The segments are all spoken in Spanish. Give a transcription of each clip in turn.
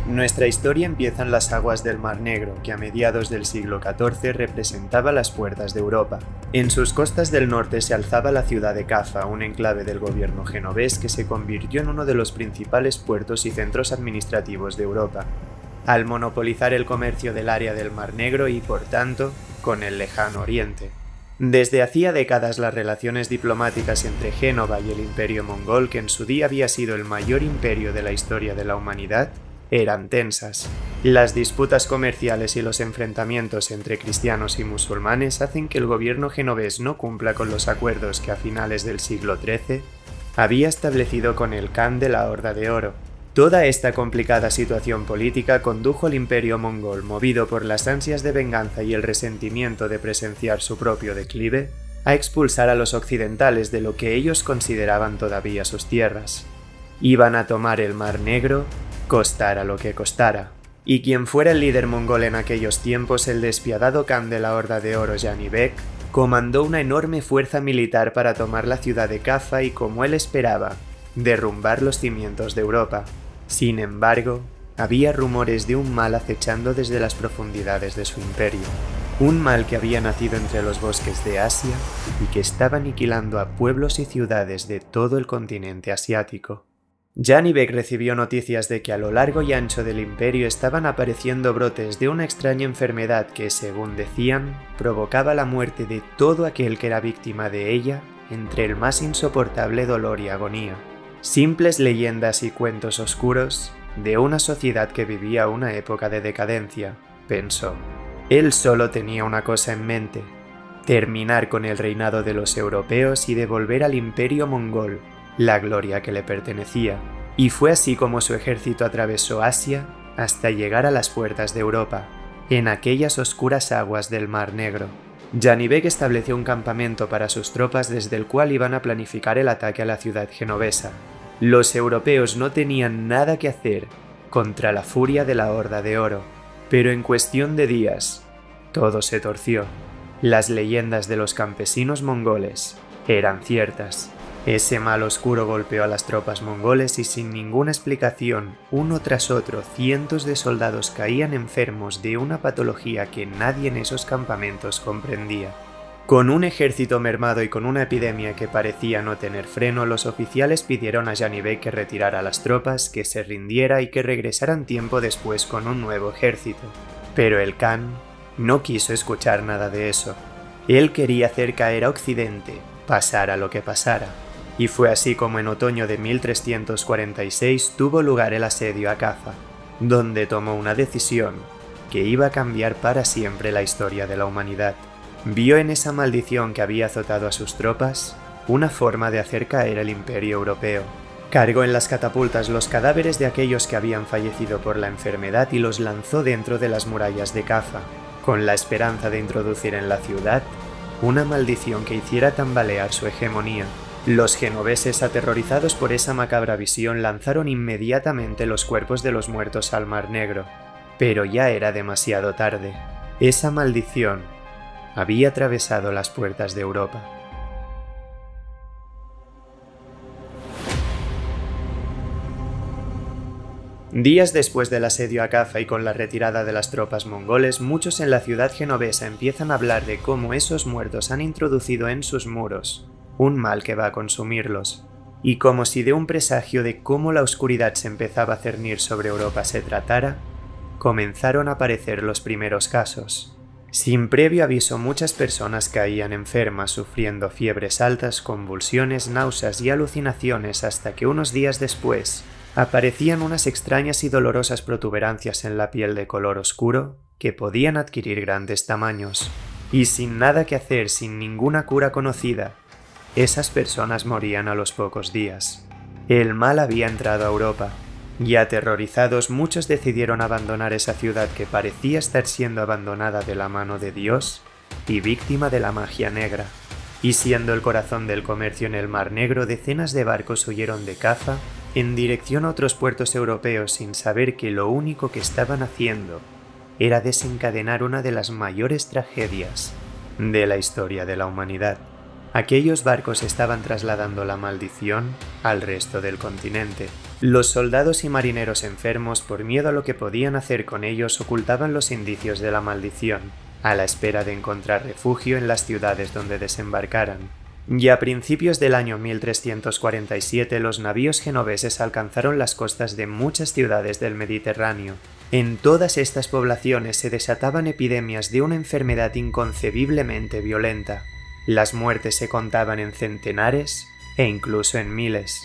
Nuestra historia empieza en las aguas del Mar Negro, que a mediados del siglo XIV representaba las puertas de Europa. En sus costas del norte se alzaba la ciudad de Cafa, un enclave del gobierno genovés que se convirtió en uno de los principales puertos y centros administrativos de Europa, al monopolizar el comercio del área del Mar Negro y, por tanto, con el lejano Oriente. Desde hacía décadas las relaciones diplomáticas entre Génova y el Imperio mongol, que en su día había sido el mayor imperio de la historia de la humanidad, eran tensas. Las disputas comerciales y los enfrentamientos entre cristianos y musulmanes hacen que el gobierno genovés no cumpla con los acuerdos que a finales del siglo XIII había establecido con el Khan de la Horda de Oro. Toda esta complicada situación política condujo al imperio mongol, movido por las ansias de venganza y el resentimiento de presenciar su propio declive, a expulsar a los occidentales de lo que ellos consideraban todavía sus tierras. Iban a tomar el Mar Negro, costara lo que costara. Y quien fuera el líder mongol en aquellos tiempos, el despiadado Khan de la Horda de Oro, Jani Bek, comandó una enorme fuerza militar para tomar la ciudad de Cafa y, como él esperaba, derrumbar los cimientos de Europa. Sin embargo, había rumores de un mal acechando desde las profundidades de su imperio. Un mal que había nacido entre los bosques de Asia y que estaba aniquilando a pueblos y ciudades de todo el continente asiático. Jani Bek recibió noticias de que a lo largo y ancho del imperio estaban apareciendo brotes de una extraña enfermedad que, según decían, provocaba la muerte de todo aquel que era víctima de ella entre el más insoportable dolor y agonía. Simples leyendas y cuentos oscuros de una sociedad que vivía una época de decadencia, pensó. Él solo tenía una cosa en mente: terminar con el reinado de los europeos y devolver al imperio mongol la gloria que le pertenecía. Y fue así como su ejército atravesó Asia hasta llegar a las puertas de Europa, en aquellas oscuras aguas del Mar Negro. Jani Bek estableció un campamento para sus tropas desde el cual iban a planificar el ataque a la ciudad genovesa. Los europeos no tenían nada que hacer contra la furia de la Horda de Oro, pero en cuestión de días, todo se torció. Las leyendas de los campesinos mongoles eran ciertas. Ese mal oscuro golpeó a las tropas mongoles y sin ninguna explicación, uno tras otro, cientos de soldados caían enfermos de una patología que nadie en esos campamentos comprendía. Con un ejército mermado y con una epidemia que parecía no tener freno, los oficiales pidieron a Jani Bek que retirara las tropas, que se rindiera y que regresaran tiempo después con un nuevo ejército. Pero el Khan no quiso escuchar nada de eso. Él quería hacer caer a Occidente, pasara lo que pasara. Y fue así como en otoño de 1346 tuvo lugar el asedio a Cafa, donde tomó una decisión que iba a cambiar para siempre la historia de la humanidad. Vio en esa maldición que había azotado a sus tropas una forma de hacer caer el imperio europeo. Cargó en las catapultas los cadáveres de aquellos que habían fallecido por la enfermedad y los lanzó dentro de las murallas de Cafa, con la esperanza de introducir en la ciudad una maldición que hiciera tambalear su hegemonía. Los genoveses, aterrorizados por esa macabra visión, lanzaron inmediatamente los cuerpos de los muertos al Mar Negro, pero ya era demasiado tarde. Esa maldición había atravesado las puertas de Europa. Días después del asedio a Cafa y con la retirada de las tropas mongoles, muchos en la ciudad genovesa empiezan a hablar de cómo esos muertos han introducido en sus muros un mal que va a consumirlos, y como si de un presagio de cómo la oscuridad se empezaba a cernir sobre Europa se tratara, comenzaron a aparecer los primeros casos. Sin previo aviso, muchas personas caían enfermas, sufriendo fiebres altas, convulsiones, náuseas y alucinaciones, hasta que unos días después aparecían unas extrañas y dolorosas protuberancias en la piel de color oscuro que podían adquirir grandes tamaños. Y sin nada que hacer, sin ninguna cura conocida, esas personas morían a los pocos días. El mal había entrado a Europa, y aterrorizados muchos decidieron abandonar esa ciudad que parecía estar siendo abandonada de la mano de Dios y víctima de la magia negra. Y siendo el corazón del comercio en el Mar Negro, decenas de barcos huyeron de Cafa en dirección a otros puertos europeos sin saber que lo único que estaban haciendo era desencadenar una de las mayores tragedias de la historia de la humanidad. Aquellos barcos estaban trasladando la maldición al resto del continente. Los soldados y marineros enfermos, por miedo a lo que podían hacer con ellos, ocultaban los indicios de la maldición, a la espera de encontrar refugio en las ciudades donde desembarcaran. Y a principios del año 1347 los navíos genoveses alcanzaron las costas de muchas ciudades del Mediterráneo. En todas estas poblaciones se desataban epidemias de una enfermedad inconcebiblemente violenta. Las muertes se contaban en centenares e incluso en miles.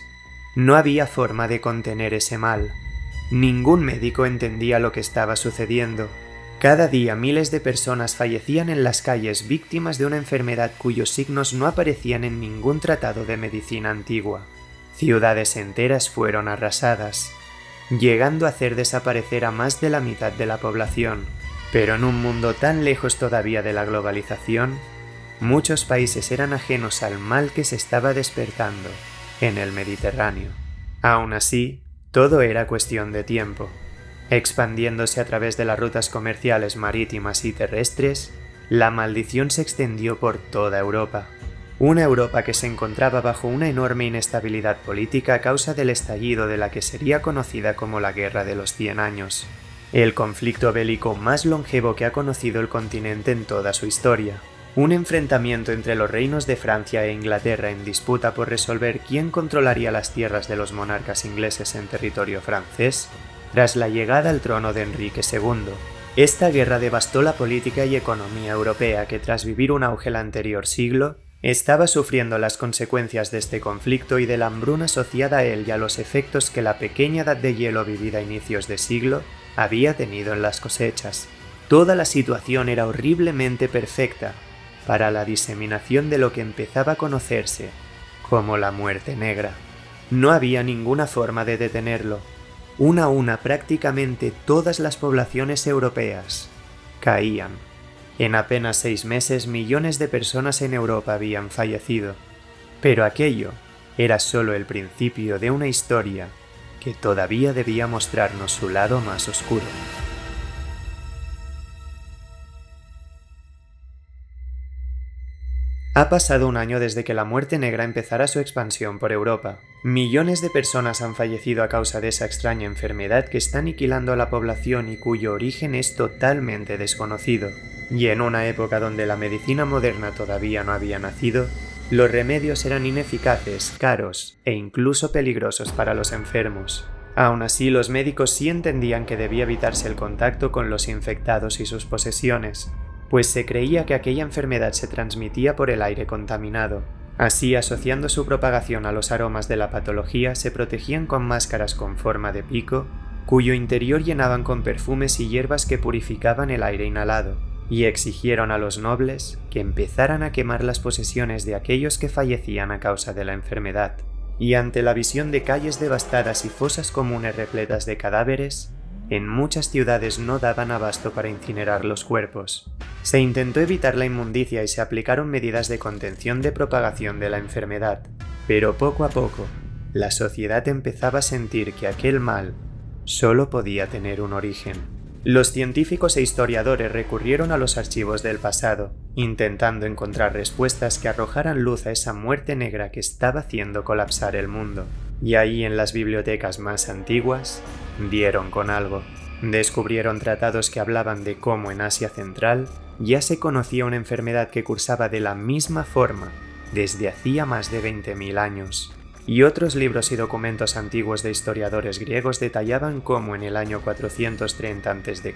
No había forma de contener ese mal. Ningún médico entendía lo que estaba sucediendo. Cada día miles de personas fallecían en las calles víctimas de una enfermedad cuyos signos no aparecían en ningún tratado de medicina antigua. Ciudades enteras fueron arrasadas, llegando a hacer desaparecer a más de la mitad de la población. Pero en un mundo tan lejos todavía de la globalización, muchos países eran ajenos al mal que se estaba despertando en el Mediterráneo. Aún así, todo era cuestión de tiempo. Expandiéndose a través de las rutas comerciales marítimas y terrestres, la maldición se extendió por toda Europa. Una Europa que se encontraba bajo una enorme inestabilidad política a causa del estallido de la que sería conocida como la Guerra de los 100 Años, el conflicto bélico más longevo que ha conocido el continente en toda su historia. Un enfrentamiento entre los reinos de Francia e Inglaterra en disputa por resolver quién controlaría las tierras de los monarcas ingleses en territorio francés, tras la llegada al trono de Enrique II. Esta guerra devastó la política y economía europea que, tras vivir un auge el anterior siglo, estaba sufriendo las consecuencias de este conflicto y de la hambruna asociada a él y a los efectos que la pequeña edad de hielo vivida a inicios de siglo había tenido en las cosechas. Toda la situación era horriblemente perfecta para la diseminación de lo que empezaba a conocerse como la muerte negra. No había ninguna forma de detenerlo. Una a una, prácticamente todas las poblaciones europeas caían. En apenas 6 meses, millones de personas en Europa habían fallecido. Pero aquello era solo el principio de una historia que todavía debía mostrarnos su lado más oscuro. Ha pasado un año desde que la muerte negra empezara su expansión por Europa. Millones de personas han fallecido a causa de esa extraña enfermedad que está aniquilando a la población y cuyo origen es totalmente desconocido. Y en una época donde la medicina moderna todavía no había nacido, los remedios eran ineficaces, caros e incluso peligrosos para los enfermos. Aún así, los médicos sí entendían que debía evitarse el contacto con los infectados y sus posesiones, pues se creía que aquella enfermedad se transmitía por el aire contaminado. Así, asociando su propagación a los aromas de la patología, se protegían con máscaras con forma de pico, cuyo interior llenaban con perfumes y hierbas que purificaban el aire inhalado, y exigieron a los nobles que empezaran a quemar las posesiones de aquellos que fallecían a causa de la enfermedad. Y ante la visión de calles devastadas y fosas comunes repletas de cadáveres, en muchas ciudades no daban abasto para incinerar los cuerpos. Se intentó evitar la inmundicia y se aplicaron medidas de contención de propagación de la enfermedad, pero poco a poco, la sociedad empezaba a sentir que aquel mal solo podía tener un origen. Los científicos e historiadores recurrieron a los archivos del pasado, intentando encontrar respuestas que arrojaran luz a esa muerte negra que estaba haciendo colapsar el mundo. Y ahí, en las bibliotecas más antiguas, dieron con algo. Descubrieron tratados que hablaban de cómo en Asia Central ya se conocía una enfermedad que cursaba de la misma forma desde hacía más de 20.000 años. Y otros libros y documentos antiguos de historiadores griegos detallaban cómo en el año 430 a.C.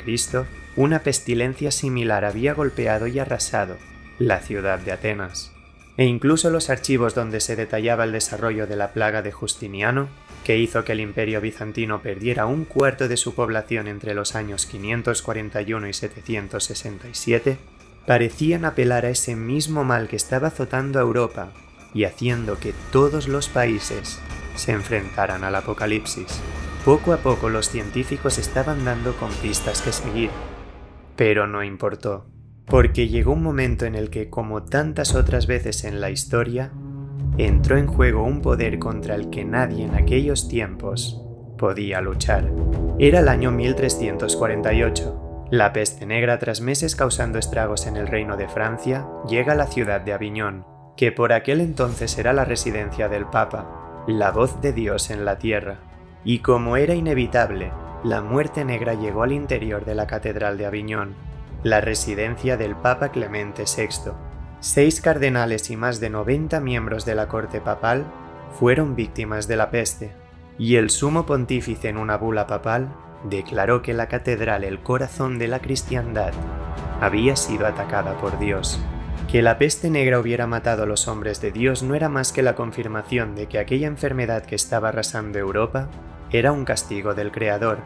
una pestilencia similar había golpeado y arrasado la ciudad de Atenas. E incluso los archivos donde se detallaba el desarrollo de la plaga de Justiniano, que hizo que el Imperio bizantino perdiera 1/4 de su población entre los años 541 y 767, parecían apelar a ese mismo mal que estaba azotando a Europa y haciendo que todos los países se enfrentaran al apocalipsis. Poco a poco los científicos estaban dando con pistas que seguir, pero no importó, porque llegó un momento en el que, como tantas otras veces en la historia, entró en juego un poder contra el que nadie en aquellos tiempos podía luchar. Era el año 1348. La peste negra, tras meses causando estragos en el reino de Francia, llega a la ciudad de Aviñón, que por aquel entonces era la residencia del Papa, la voz de Dios en la tierra. Y como era inevitable, la muerte negra llegó al interior de la Catedral de Aviñón, la residencia del Papa Clemente VI. 6 cardenales y más de 90 miembros de la corte papal fueron víctimas de la peste, y el sumo pontífice en una bula papal declaró que la catedral, el corazón de la cristiandad, había sido atacada por Dios. Que la peste negra hubiera matado a los hombres de Dios no era más que la confirmación de que aquella enfermedad que estaba arrasando Europa era un castigo del Creador,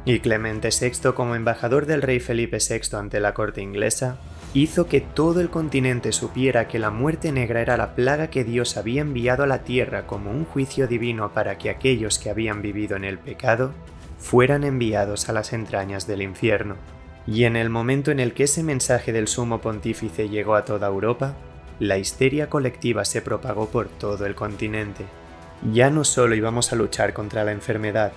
y Clemente VI, como embajador del rey Felipe VI ante la corte inglesa, hizo que todo el continente supiera que la muerte negra era la plaga que Dios había enviado a la tierra como un juicio divino para que aquellos que habían vivido en el pecado fueran enviados a las entrañas del infierno. Y en el momento en el que ese mensaje del sumo pontífice llegó a toda Europa, la histeria colectiva se propagó por todo el continente. Ya no solo íbamos a luchar contra la enfermedad,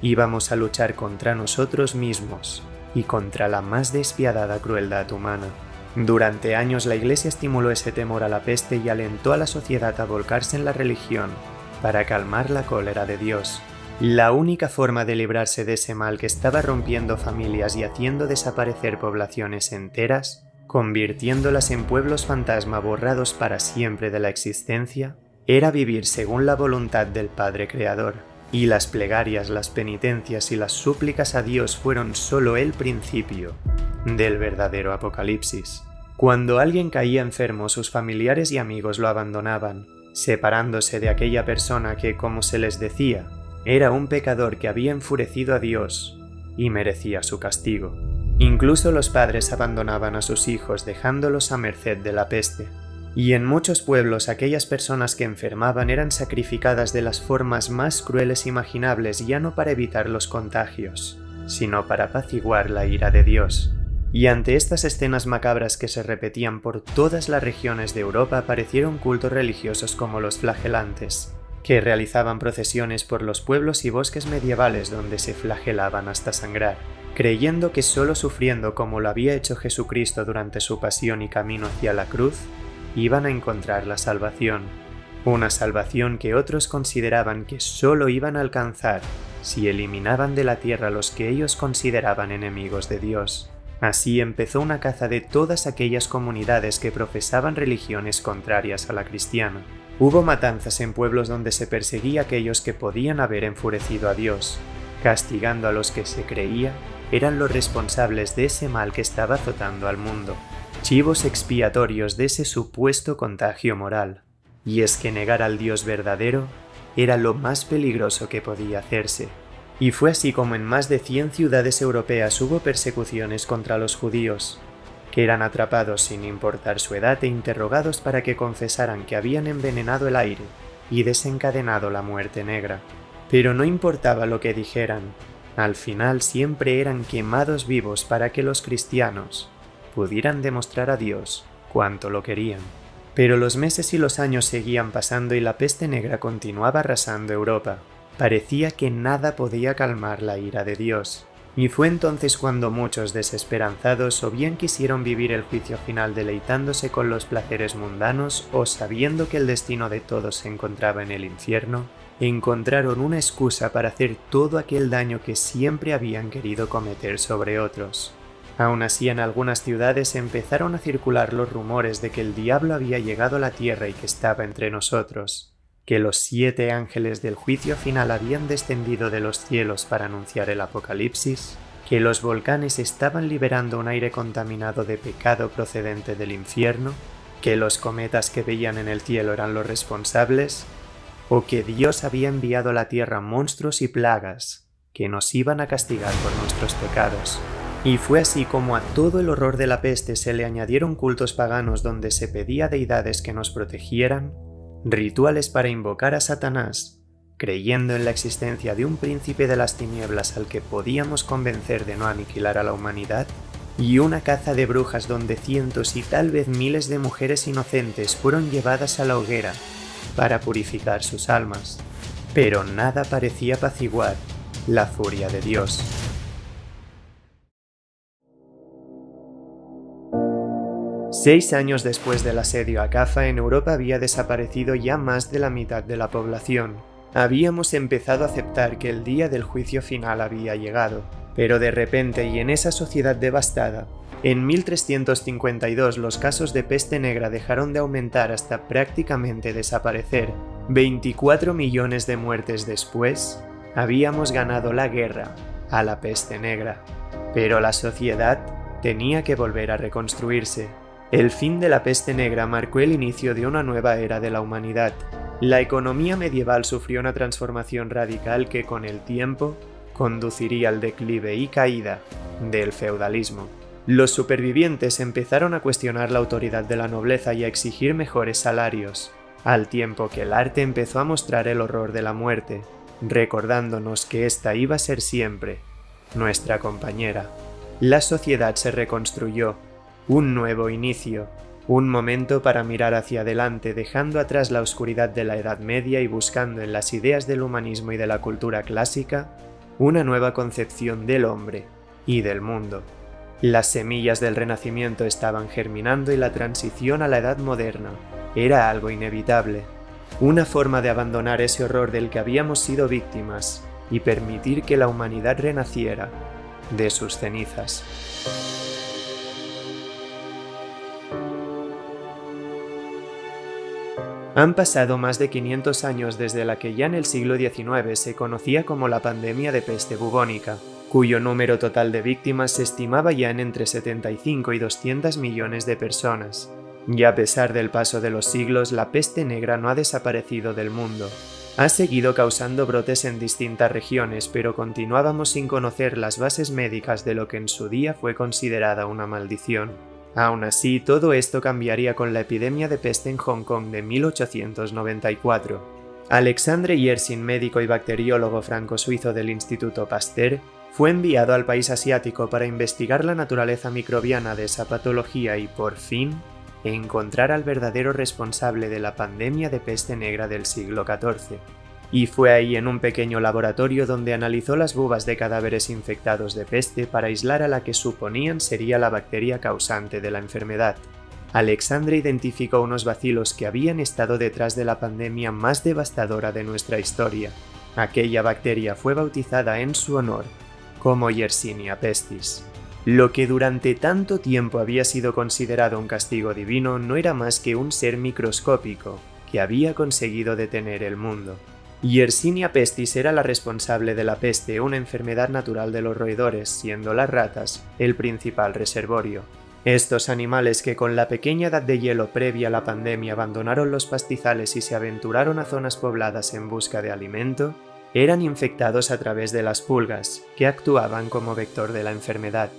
íbamos a luchar contra nosotros mismos y contra la más despiadada crueldad humana. Durante años la Iglesia estimuló ese temor a la peste y alentó a la sociedad a volcarse en la religión para calmar la cólera de Dios. La única forma de librarse de ese mal que estaba rompiendo familias y haciendo desaparecer poblaciones enteras, convirtiéndolas en pueblos fantasma borrados para siempre de la existencia, era vivir según la voluntad del Padre Creador. Y las plegarias, las penitencias y las súplicas a Dios fueron solo el principio del verdadero apocalipsis. Cuando alguien caía enfermo, sus familiares y amigos lo abandonaban, separándose de aquella persona que, como se les decía, era un pecador que había enfurecido a Dios y merecía su castigo. Incluso los padres abandonaban a sus hijos dejándolos a merced de la peste. Y en muchos pueblos aquellas personas que enfermaban eran sacrificadas de las formas más crueles imaginables, ya no para evitar los contagios, sino para apaciguar la ira de Dios. Y ante estas escenas macabras que se repetían por todas las regiones de Europa aparecieron cultos religiosos como los flagelantes, que realizaban procesiones por los pueblos y bosques medievales donde se flagelaban hasta sangrar, creyendo que solo sufriendo como lo había hecho Jesucristo durante su pasión y camino hacia la cruz, iban a encontrar la salvación, una salvación que otros consideraban que solo iban a alcanzar si eliminaban de la tierra a los que ellos consideraban enemigos de Dios. Así empezó una caza de todas aquellas comunidades que profesaban religiones contrarias a la cristiana. Hubo matanzas en pueblos donde se perseguía a aquellos que podían haber enfurecido a Dios, castigando a los que se creía eran los responsables de ese mal que estaba azotando al mundo, chivos expiatorios de ese supuesto contagio moral. Y es que negar al Dios verdadero era lo más peligroso que podía hacerse. Y fue así como en más de 100 ciudades europeas hubo persecuciones contra los judíos, que eran atrapados sin importar su edad e interrogados para que confesaran que habían envenenado el aire y desencadenado la muerte negra. Pero no importaba lo que dijeran, al final siempre eran quemados vivos para que los cristianos pudieran demostrar a Dios cuánto lo querían. Pero los meses y los años seguían pasando y la peste negra continuaba arrasando Europa. Parecía que nada podía calmar la ira de Dios. Y fue entonces cuando muchos desesperanzados o bien quisieron vivir el juicio final deleitándose con los placeres mundanos o sabiendo que el destino de todos se encontraba en el infierno, encontraron una excusa para hacer todo aquel daño que siempre habían querido cometer sobre otros. Aún así, en algunas ciudades empezaron a circular los rumores de que el diablo había llegado a la tierra y que estaba entre nosotros, que los 7 ángeles del juicio final habían descendido de los cielos para anunciar el apocalipsis, que los volcanes estaban liberando un aire contaminado de pecado procedente del infierno, que los cometas que veían en el cielo eran los responsables, o que Dios había enviado a la tierra monstruos y plagas que nos iban a castigar por nuestros pecados. Y fue así como a todo el horror de la peste se le añadieron cultos paganos donde se pedía a deidades que nos protegieran, rituales para invocar a Satanás, creyendo en la existencia de un príncipe de las tinieblas al que podíamos convencer de no aniquilar a la humanidad, y una caza de brujas donde cientos y tal vez miles de mujeres inocentes fueron llevadas a la hoguera para purificar sus almas. Pero nada parecía apaciguar la furia de Dios. 6 años después del asedio a Cafa, en Europa había desaparecido ya más de la mitad de la población, Habíamos empezado a aceptar que el día del juicio final había llegado, pero de repente y en esa sociedad devastada, en 1352 los casos de peste negra dejaron de aumentar hasta prácticamente desaparecer. 24 millones de muertes después, habíamos ganado la guerra a la peste negra. Pero la sociedad tenía que volver a reconstruirse. El fin de la peste negra marcó el inicio de una nueva era de la humanidad. La economía medieval sufrió una transformación radical que con el tiempo conduciría al declive y caída del feudalismo. Los supervivientes empezaron a cuestionar la autoridad de la nobleza y a exigir mejores salarios, al tiempo que el arte empezó a mostrar el horror de la muerte, recordándonos que esta iba a ser siempre nuestra compañera. La sociedad se reconstruyó, un nuevo inicio, un momento para mirar hacia adelante dejando atrás la oscuridad de la Edad Media y buscando en las ideas del humanismo y de la cultura clásica una nueva concepción del hombre y del mundo. Las semillas del Renacimiento estaban germinando y la transición a la Edad Moderna era algo inevitable, una forma de abandonar ese horror del que habíamos sido víctimas y permitir que la humanidad renaciera de sus cenizas. Han pasado más de 500 años desde la que ya en el siglo XIX se conocía como la pandemia de peste bubónica, cuyo número total de víctimas se estimaba ya en entre 75 y 200 millones de personas. Y a pesar del paso de los siglos, la peste negra no ha desaparecido del mundo. Ha seguido causando brotes en distintas regiones, pero continuábamos sin conocer las bases médicas de lo que en su día fue considerada una maldición. Aún así, todo esto cambiaría con la epidemia de peste en Hong Kong de 1894. Alexandre Yersin, médico y bacteriólogo franco-suizo del Instituto Pasteur, fue enviado al país asiático para investigar la naturaleza microbiana de esa patología y, por fin, encontrar al verdadero responsable de la pandemia de peste negra del siglo XIV. Y fue ahí en un pequeño laboratorio donde analizó las bubas de cadáveres infectados de peste para aislar a la que suponían sería la bacteria causante de la enfermedad. Alexandre identificó unos bacilos que habían estado detrás de la pandemia más devastadora de nuestra historia. Aquella bacteria fue bautizada en su honor como Yersinia pestis. Lo que durante tanto tiempo había sido considerado un castigo divino no era más que un ser microscópico que había conseguido detener el mundo. Yersinia pestis era la responsable de la peste, una enfermedad natural de los roedores, siendo las ratas el principal reservorio. Estos animales que con la pequeña edad de hielo previa a la pandemia abandonaron los pastizales y se aventuraron a zonas pobladas en busca de alimento, eran infectados a través de las pulgas, que actuaban como vector de la enfermedad.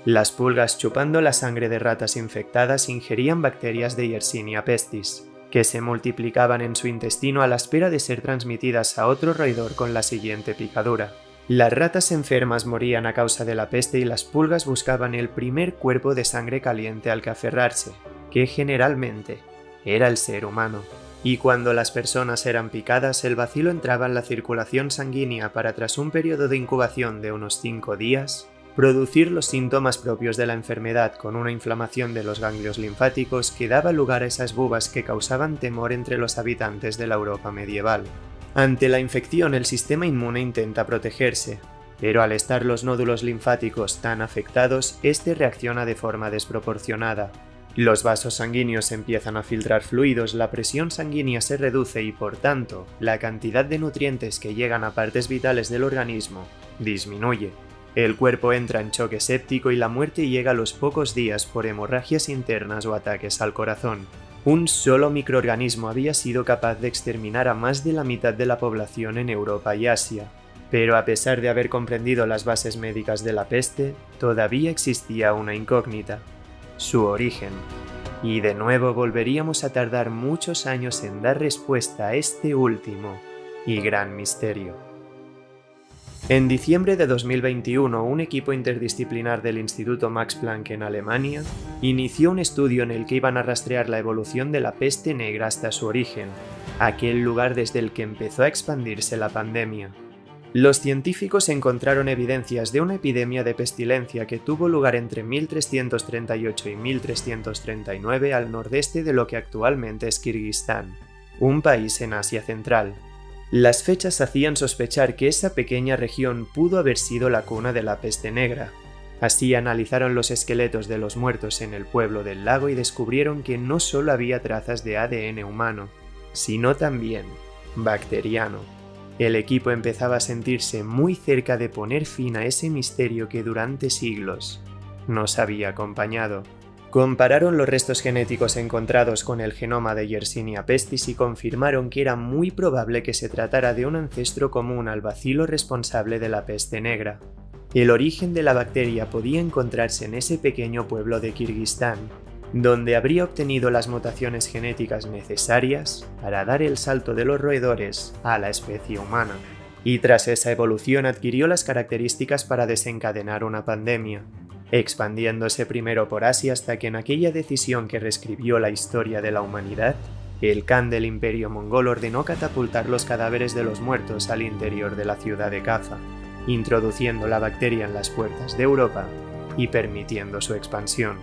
Las pulgas, chupando la sangre de ratas infectadas, ingerían bacterias de Yersinia pestis, que se multiplicaban en su intestino a la espera de ser transmitidas a otro roedor con la siguiente picadura. Las ratas enfermas morían a causa de la peste y las pulgas buscaban el primer cuerpo de sangre caliente al que aferrarse, que generalmente era el ser humano. Y cuando las personas eran picadas, el bacilo entraba en la circulación sanguínea para, tras un periodo de incubación de unos 5 días, producir los síntomas propios de la enfermedad con una inflamación de los ganglios linfáticos que daba lugar a esas bubas que causaban temor entre los habitantes de la Europa medieval. Ante la infección, el sistema inmune intenta protegerse, pero al estar los nódulos linfáticos tan afectados, este reacciona de forma desproporcionada. Los vasos sanguíneos empiezan a filtrar fluidos, la presión sanguínea se reduce y, por tanto, la cantidad de nutrientes que llegan a partes vitales del organismo disminuye. El cuerpo entra en choque séptico y la muerte llega a los pocos días por hemorragias internas o ataques al corazón. Un solo microorganismo había sido capaz de exterminar a más de la mitad de la población en Europa y Asia. Pero a pesar de haber comprendido las bases médicas de la peste, todavía existía una incógnita: su origen. Y de nuevo volveríamos a tardar muchos años en dar respuesta a este último y gran misterio. En diciembre de 2021, un equipo interdisciplinar del Instituto Max Planck en Alemania inició un estudio en el que iban a rastrear la evolución de la peste negra hasta su origen, aquel lugar desde el que empezó a expandirse la pandemia. Los científicos encontraron evidencias de una epidemia de pestilencia que tuvo lugar entre 1338 y 1339 al nordeste de lo que actualmente es Kirguistán, un país en Asia Central. Las fechas hacían sospechar que esa pequeña región pudo haber sido la cuna de la peste negra. Así analizaron los esqueletos de los muertos en el pueblo del lago y descubrieron que no solo había trazas de ADN humano, sino también bacteriano. El equipo empezaba a sentirse muy cerca de poner fin a ese misterio que durante siglos nos había acompañado. Compararon los restos genéticos encontrados con el genoma de Yersinia pestis y confirmaron que era muy probable que se tratara de un ancestro común al bacilo responsable de la peste negra. El origen de la bacteria podía encontrarse en ese pequeño pueblo de Kirguistán, donde habría obtenido las mutaciones genéticas necesarias para dar el salto de los roedores a la especie humana. Y tras esa evolución adquirió las características para desencadenar una pandemia, expandiéndose primero por Asia hasta que en aquella decisión que reescribió la historia de la humanidad, el Khan del Imperio Mongol ordenó catapultar los cadáveres de los muertos al interior de la ciudad de Kaffa, introduciendo la bacteria en las puertas de Europa y permitiendo su expansión.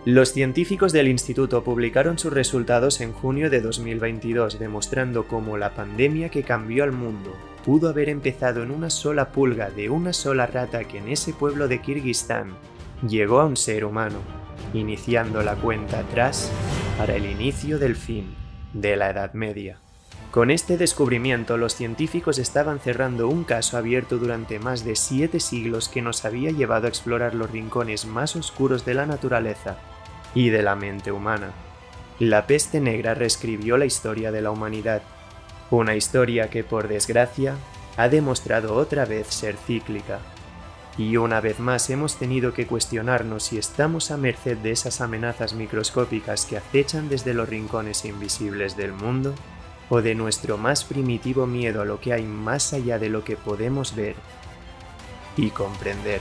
Los científicos del instituto publicaron sus resultados en junio de 2022, demostrando cómo la pandemia que cambió al mundo pudo haber empezado en una sola pulga de una sola rata que en ese pueblo de Kirguistán llegó a un ser humano, iniciando la cuenta atrás para el inicio del fin de la Edad Media. Con este descubrimiento, los científicos estaban cerrando un caso abierto durante más de 7 siglos que nos había llevado a explorar los rincones más oscuros de la naturaleza y de la mente humana. La peste negra reescribió la historia de la humanidad, una historia que, por desgracia, ha demostrado otra vez ser cíclica. Y una vez más hemos tenido que cuestionarnos si estamos a merced de esas amenazas microscópicas que acechan desde los rincones invisibles del mundo, o de nuestro más primitivo miedo a lo que hay más allá de lo que podemos ver y comprender.